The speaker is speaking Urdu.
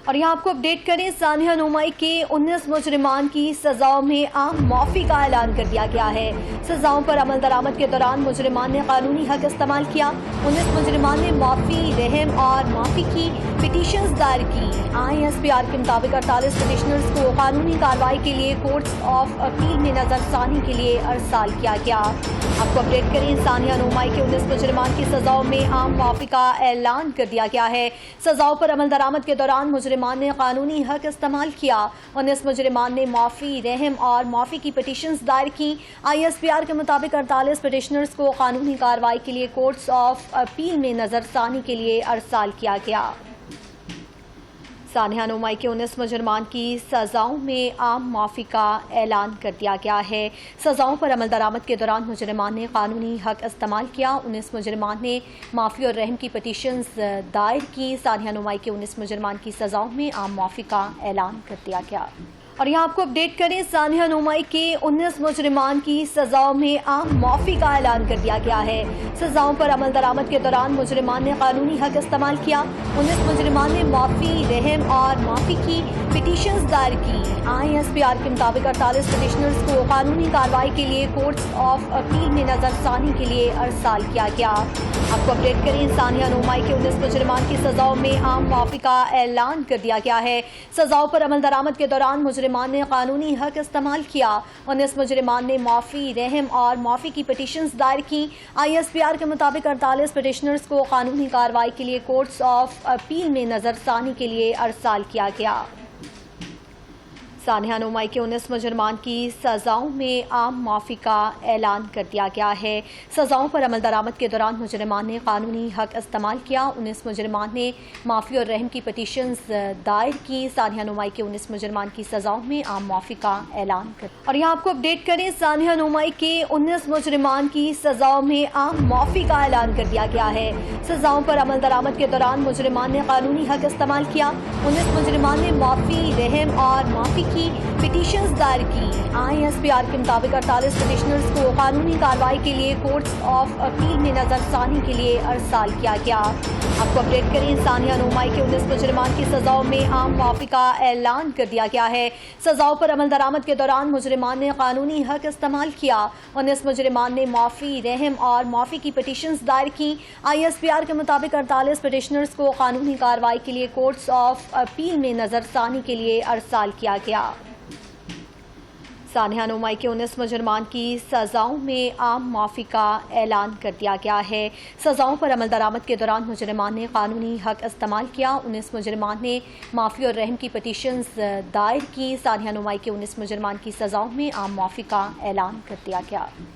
اور یہاں آپ کو اپڈیٹ کریں، سانحہ نومائی کے 19 مجرمان کی سزاؤں میں عام معافی کا اعلان کر دیا گیا ہے۔ سزاؤں پر عمل درآمد کے دوران مجرمان نے قانونی حق استعمال کیا۔ 19 مجرمان نے معافی، رحم اور معافی کی پٹیشنز دائر کی۔ ISPR کے مطابق 48 پٹیشنرز کو قانونی کارروائی کے لیے کورٹس آف اپیل میں نظر ثانی کے لیے ارسال کیا گیا۔ آپ کو اپڈیٹ کریں، سانحہ نومائی کے 19 مجرمان کی سزاؤں میں عام معافی کا اعلان کر دیا گیا ہے۔ سزاؤں پر عمل درآمد کے دوران مجرمان نے قانونی حق استعمال کیا۔ 19 مجرمان نے معافی، رحم اور معافی کی پٹیشنز دائر کی۔ ISPR کے مطابق 48 پٹیشنرز کو قانونی کارروائی کے لیے کورٹس آف اپیل میں نظر ثانی کے لیے ارسال کیا گیا۔ سانحہ نومائی کے 19 مجرمان کی سزاؤں میں عام معافی کا اعلان کر دیا گیا ہے۔ سزاؤں پر عمل درآمد کے دوران مجرمان نے قانونی حق استعمال کیا۔ 19 مجرمان نے معافی اور رحم کی پٹیشنز دائر کی۔ سانحہ نومائی کے 19 مجرمان کی سزاؤں میں عام معافی کا اعلان کر دیا گیا۔ اور یہاں آپ کو اپڈیٹ کریں، سانحہ نومائی کے 19 مجرمان کی سزاؤں میں عام معافی کا اعلان کر دیا گیا ہے۔ سزاؤں پر عمل درآمد کے دوران مجرمان نے قانونی حق استعمال کیا۔ 19 مجرمان نے معافی، رحم اور معافی کی پٹیشنز دائر کی۔ ISPR کے مطابق 48 پٹیشنرز کو قانونی کارروائی کے لیے کورٹس آف اپیل میں نظر ثانی کے لیے ارسال کیا گیا۔ آپ کو اپڈیٹ کریں، سانحہ نومائی کے 19 مجرمان کی سزاؤں میں عام معافی کا اعلان کر دیا گیا ہے۔ سزاؤں پر عمل درآمد کے دوران مجرمان نے قانونی حق استعمال کیا۔ 19 مجرمان نے معافی، رحم اور معافی کی پٹیشنز دائر کی۔ ISPR کے مطابق 48 پٹیشنرز کو قانونی کارروائی کے لیے کورٹس آف اپیل میں نظر ثانی کے لیے ارسال کیا گیا۔ سانحہ نومائی کے 19 مجرمان کی سزاؤں میں عام معافی کا اعلان کر دیا گیا ہے۔ سزاؤں پر عمل درآمد کے دوران مجرمان نے قانونی حق استعمال کیا۔ 19 مجرمان نے معافی اور رحم کی پٹیشنز دائر کی۔ سانحہ نومائی کے 19 مجرمان کی سزاؤں میں عام معافی کا اعلان کر دیا۔ اور یہاں آپ کو اپڈیٹ کریں، سانحہ نومائی کے 19 مجرمان کی سزاؤں میں عام معافی کا اعلان کر دیا گیا ہے۔ سزاؤں پر عمل درآمد کے دوران مجرمان نے قانونی حق استعمال کیا۔ 19 مجرمان نے معافی، رحم اور معافی کی پٹیشنز دائر کی۔ ISPR کے مطابق 48 پٹیشنرز کو قانونی کارروائی کے لیے کورٹس آف اپیل میں نظر ثانی کے لیے ارسال کیا گیا۔ آپ کو اپڈیٹ کریں، سانحہ نومائی کے 19 مجرمان کی سزاؤں میں عام معافی کا اعلان کر دیا گیا ہے۔ سزاؤں پر عمل درآمد کے دوران مجرمان نے قانونی حق استعمال کیا۔ 19 مجرمان نے معافی، رحم اور معافی کی پٹیشنز دائر کی۔ ISPR کے مطابق 48 پٹیشنرز کو قانونی کارروائی کے لیے کورٹس آف اپیل میں نظر ثانی کے لیے ارسال کیا گیا۔ سانحہ نومائی کے 19 مجرمان کی سزاؤں میں عام معافی کا اعلان کر دیا گیا ہے۔ سزاؤں پر عمل درآمد کے دوران مجرمان نے قانونی حق استعمال کیا۔ 19 مجرمان نے معافی اور رحم کی پٹیشنز دائر کی۔ سانحہ نومائی کے 19 مجرمان کی سزاؤں میں عام معافی کا اعلان کر دیا گیا۔